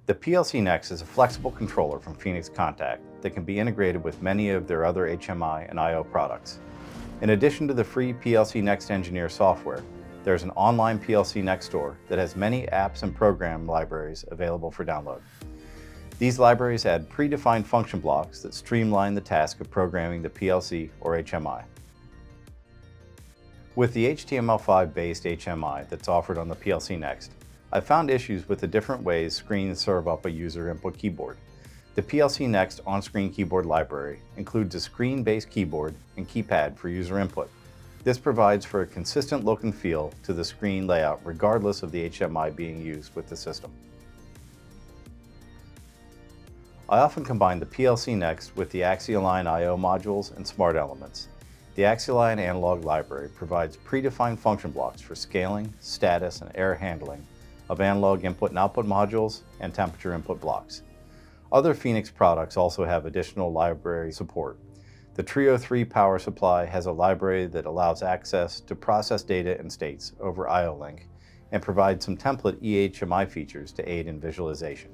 The PLCnext is a flexible controller from Phoenix Contact that can be integrated with many of their other HMI and I/O products. In addition to the free PLCnext Engineer software, there's an online PLCnext Store that has many apps and program libraries available for download. These libraries add predefined function blocks that streamline the task of programming the PLC or HMI. With the HTML5-based HMI that's offered on the PLCnext, I've found issues with the different ways screens serve up a user input keyboard. The PLCnext Onscreen keyboard library includes a screen-based keyboard and keypad for user input. This provides for a consistent look and feel to the screen layout regardless of the HMI being used with the system. I often combine the PLCnext with the Axioline I/O modules and smart elements. The Axioline Analog library provides predefined function blocks for scaling, status, and error handling of analog input and output modules and temperature input blocks. Other Phoenix products also have additional library support. The Trio 3 power supply has a library that allows access to process data and states over I/O link and provides some template eHMI features to aid in visualization.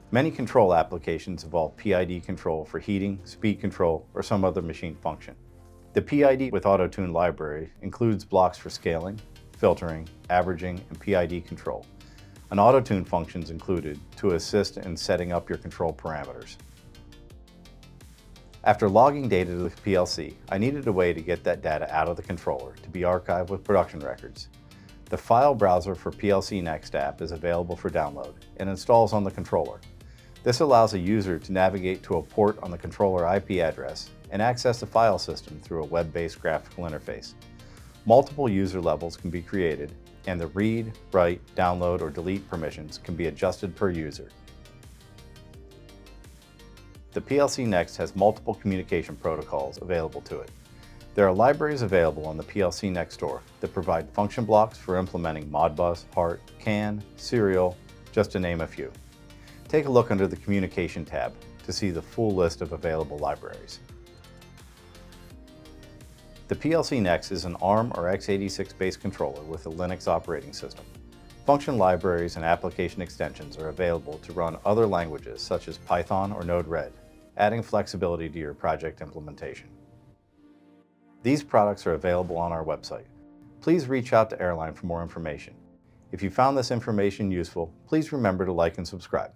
Many control applications involve PID control for heating, speed control, or some other machine function. The PID with Autotune library includes blocks for scaling, filtering, averaging, and PID control. An Autotune function is included to assist in setting up your control parameters. After logging data to the PLC, I needed a way to get that data out of the controller to be archived with production records. The Filebrowser for PLCnext app is available for download and installs on the controller. This allows a user to navigate to a port on the controller IP address and access the file system through a web-based graphical interface. Multiple user levels can be created, and the read, write, download, or delete permissions can be adjusted per user. The PLCnext has multiple communication protocols available to it. There are libraries available on the PLCnext Store that provide function blocks for implementing Modbus, HART, CAN, Serial, just to name a few. Take a look under the Communication tab to see the full list of available libraries. The PLCnext is an ARM or x86-based controller with a Linux operating system. Function libraries and application extensions are available to run other languages such as Python or Node-RED, adding flexibility to your project implementation. These products are available on our website. Please reach out to Airline for more information. If you found this information useful, please remember to like and subscribe.